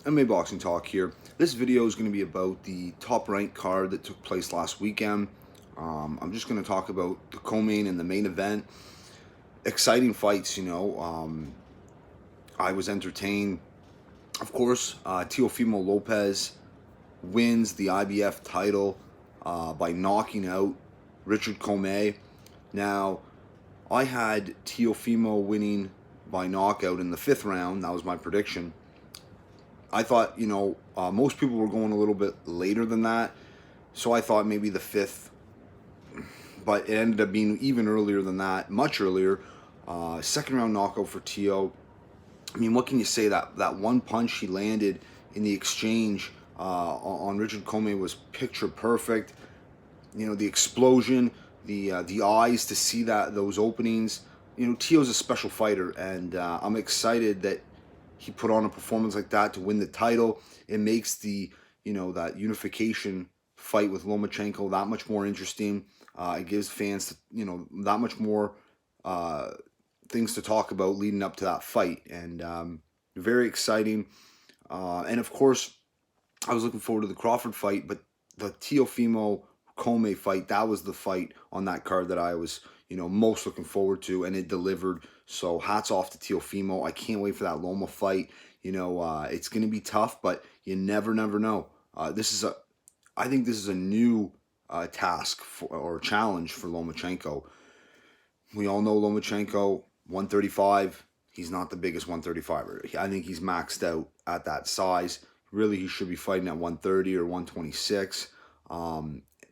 MMA Boxing Talk here. This video is going to be about the top-ranked card that took place last weekend. I'm just going to talk about the co-main and the main event. Exciting fights, I was entertained. Of course, Teofimo Lopez wins the IBF title by knocking out Richard Commey. Now, I had Teofimo winning by knockout in the 5th round. That was my prediction. I thought, most people were going a little bit later than that. So I thought maybe the 5th. But it ended up being even earlier than that, much earlier. 2nd round knockout for Teo. I mean, what can you say? That one punch he landed in the exchange on Richard Commey was picture perfect. The explosion, the eyes to see those openings. Teo's a special fighter, and I'm excited that he put on a performance like that to win the title. It makes the that unification fight with Lomachenko that much more interesting. It gives fans that much more things to talk about leading up to that fight, and very exciting. And of course, I was looking forward to the Crawford fight, but the Teofimo Commey fight, that was the fight on that card that I was most looking forward to, and it delivered. So hats off to Teofimo. I can't wait for that Loma fight. It's going to be tough, but you never know. I think this is a new task or challenge for Lomachenko. We all know Lomachenko, 135. He's not the biggest 135er. I think he's maxed out at that size. Really, he should be fighting at 130 or 126.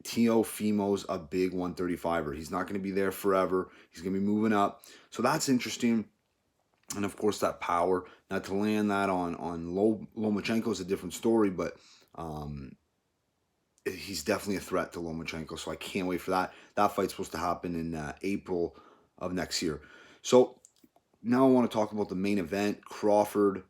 Teofimo's a big 135er. He's not going to be there forever. He's going to be moving up. So that's interesting. And of course, that power. Now, to land that on Lomachenko is a different story, but he's definitely a threat to Lomachenko. So I can't wait for that. That fight's supposed to happen in April of next year. So now I want to talk about the main event. Crawford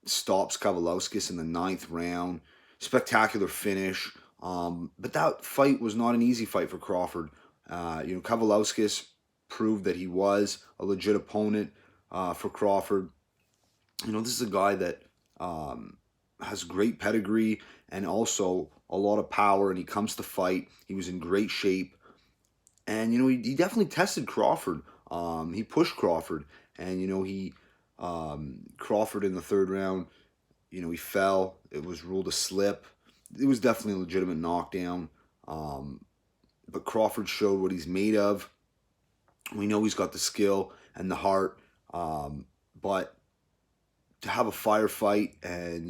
stops Kavaliauskas in the 9th round. Spectacular finish. But that fight was not an easy fight for Crawford. Kavaliauskas proved that he was a legit opponent for Crawford. This is a guy that has great pedigree and also a lot of power, and he comes to fight. He was in great shape. And, he definitely tested Crawford. He pushed Crawford. And, Crawford in the 3rd round, he fell. It was ruled a slip. It was definitely a legitimate knockdown. But Crawford showed what he's made of. We know he's got the skill and the heart. But to have a firefight and,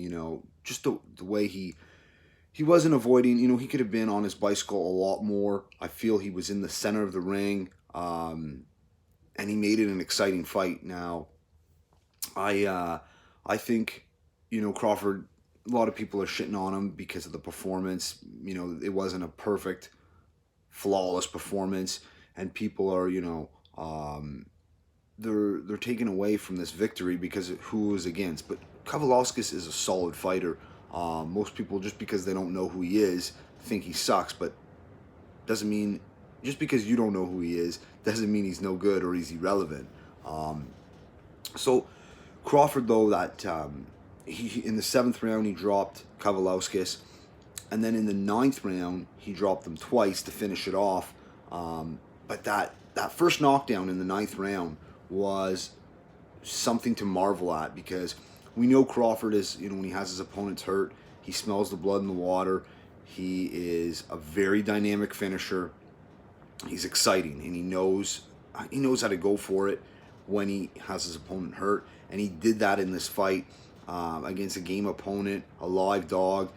just the way he wasn't avoiding, he could have been on his bicycle a lot more. I feel he was in the center of the ring. And he made it an exciting fight. Now, I think, Crawford, a lot of people are shitting on him because of the performance. It wasn't a perfect, flawless performance, and people are, they're taken away from this victory because of who it was against. But Kavaliauskas is a solid fighter. Most people, just because they don't know who he is, think he sucks, but doesn't mean, just because you don't know who he is, doesn't mean he's no good or he's irrelevant. So Crawford, though, that he in the 7th round he dropped Kavaliauskas, and then in the 9th round he dropped him twice to finish it off. But that first knockdown in the 9th round was something to marvel at, because we know Crawford is, when he has his opponents hurt, he smells the blood in the water. He is a very dynamic finisher. He's exciting, and he knows how to go for it when he has his opponent hurt, and he did that in this fight against a game opponent, a live dog.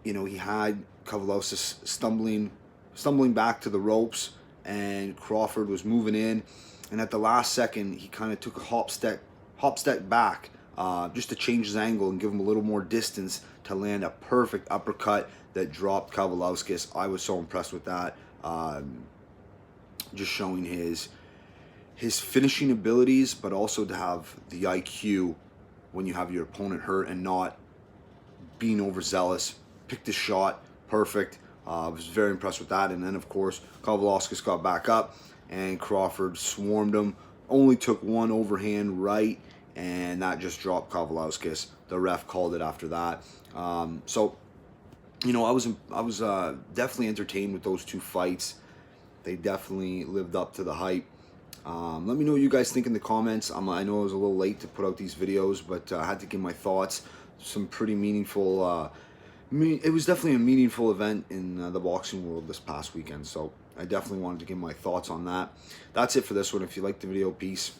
He had Kavaliauskas stumbling back to the ropes, and Crawford was moving in, and at the last second he kind of took a hop step back just to change his angle and give him a little more distance to land a perfect uppercut that dropped Kavaliauskas. I was so impressed with that. Just showing his finishing abilities, but also to have the IQ when you have your opponent hurt and not being overzealous. Picked his shot perfect. I was very impressed with that. And then, of course, Kavaliauskas got back up, and Crawford swarmed him. Only took one overhand right and that just dropped Kavaliauskas. The ref called it after that. So, you know, I was definitely entertained with those two fights. They definitely lived up to the hype. Let me know what you guys think in the comments. I know I was a little late to put out these videos, but I had to give my thoughts. Some pretty meaningful. It was definitely a meaningful event in the boxing world this past weekend, so I definitely wanted to give my thoughts on that. That's it for this one. If you liked the video, peace.